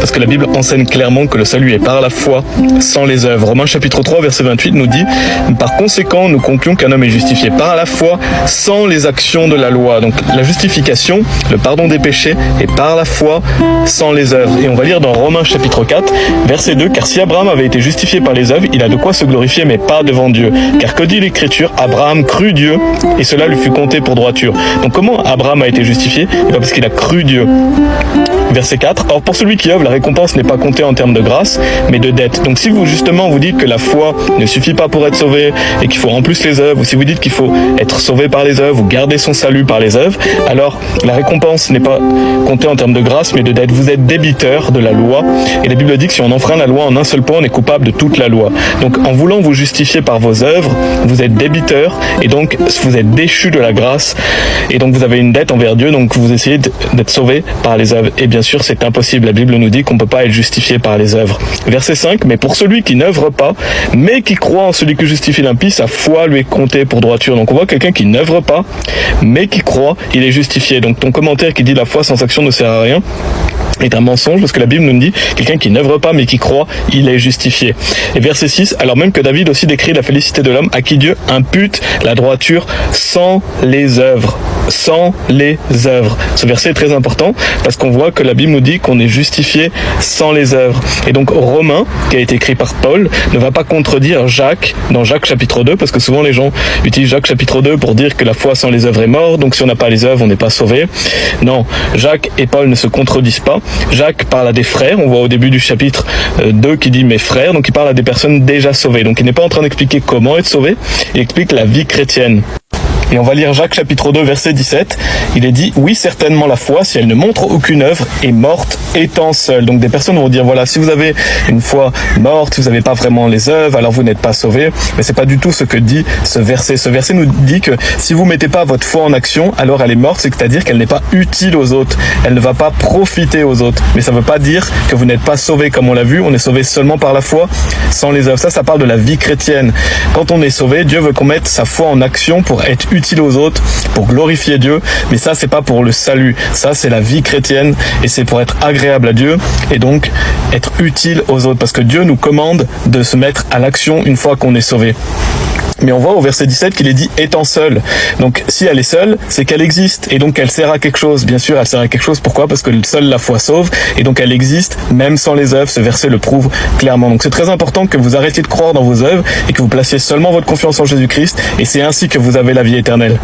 parce que la Bible enseigne clairement que le salut est par la foi, sans les œuvres. Romains chapitre 3, verset 28 nous dit « Par conséquent, nous concluons qu'un homme est justifié par la foi, sans les actions de la loi. » Donc la justification, le pardon des péchés, est par la foi, sans les œuvres. Et on va lire dans Romains chapitre 4, verset 2, « Car si Abraham avait été justifié par les œuvres, il a de quoi se glorifier, mais pas devant Dieu. Car que dit l'Écriture? Abraham crut Dieu, et cela lui fut compté pour droiture. » Donc comment Abraham a été justifié? Eh bien parce qu'il a cru Dieu. Verset 4. Or pour celui qui œuvre, la récompense n'est pas comptée en termes de grâce, mais de dette. Donc si vous justement vous dites que la foi ne suffit pas pour être sauvé et qu'il faut en plus les œuvres, ou si vous dites qu'il faut être sauvé par les œuvres ou garder son salut par les œuvres, alors la récompense n'est pas comptée en termes de grâce, mais de dette. Vous êtes débiteur de la loi, et la Bible dit que si on enfreint la loi en un seul point, on est coupable de toute la loi. Donc en voulant vous justifier par vos œuvres, vous êtes débiteur, et donc vous êtes déchu de la grâce, et donc vous avez une dette envers Dieu, donc vous essayez d'être sauvé par les œuvres. Et bien sûr, c'est impossible. La Bible nous dit qu'on ne peut pas être justifié par les œuvres. Verset 5, mais pour celui qui n'œuvre pas, mais qui croit en celui que justifie l'impie, sa foi lui est comptée pour droiture. Donc on voit quelqu'un qui n'œuvre pas, mais qui croit, il est justifié. Donc ton commentaire qui dit la foi sans action ne sert à rien est un mensonge, parce que la Bible nous dit quelqu'un qui n'œuvre pas mais qui croit, il est justifié. Et verset 6, alors même que David aussi décrit la félicité de l'homme à qui Dieu impute la droiture sans les œuvres. Sans les œuvres. Ce verset est très important parce qu'on voit que la Bible nous dit qu'on est justifié sans les œuvres. Et donc Romains, qui a été écrit par Paul, ne va pas contredire Jacques dans Jacques chapitre 2, parce que souvent les gens utilisent Jacques chapitre 2 pour dire que la foi sans les œuvres est morte, donc si on n'a pas les œuvres, on n'est pas sauvé. Non, Jacques et Paul ne se contredisent pas. Jacques parle à des frères, on voit au début du chapitre 2 qui dit mes frères, donc il parle à des personnes déjà sauvées. Donc il n'est pas en train d'expliquer comment être sauvé, il explique la vie chrétienne. Et on va lire Jacques chapitre 2 verset 17. Il est dit, oui certainement la foi, si elle ne montre aucune œuvre, est morte étant seule. Donc des personnes vont dire, voilà, si vous avez une foi morte, si vous n'avez pas vraiment les œuvres, alors vous n'êtes pas sauvé. Mais c'est pas du tout ce que dit ce verset. Ce verset nous dit que si vous mettez pas votre foi en action, alors elle est morte, c'est-à-dire qu'elle n'est pas utile aux autres. Elle ne va pas profiter aux autres. Mais ça veut pas dire que vous n'êtes pas sauvé, comme on l'a vu, on est sauvé seulement par la foi, sans les œuvres. Ça parle de la vie chrétienne. Quand on est sauvé, Dieu veut qu'on mette sa foi en action pour être utile aux autres, pour glorifier Dieu, mais ça c'est pas pour le salut, ça c'est la vie chrétienne et c'est pour être agréable à Dieu et donc être utile aux autres, parce que Dieu nous commande de se mettre à l'action une fois qu'on est sauvé. Mais on voit au verset 17 qu'il est dit étant seule. Donc si elle est seule, c'est qu'elle existe et donc elle sert à quelque chose. Bien sûr, elle sert à quelque chose. Pourquoi? Parce que seule la foi sauve et donc elle existe même sans les œuvres. Ce verset le prouve clairement. Donc c'est très important que vous arrêtiez de croire dans vos œuvres et que vous placiez seulement votre confiance en Jésus-Christ, et c'est ainsi que vous avez la vie éternelle.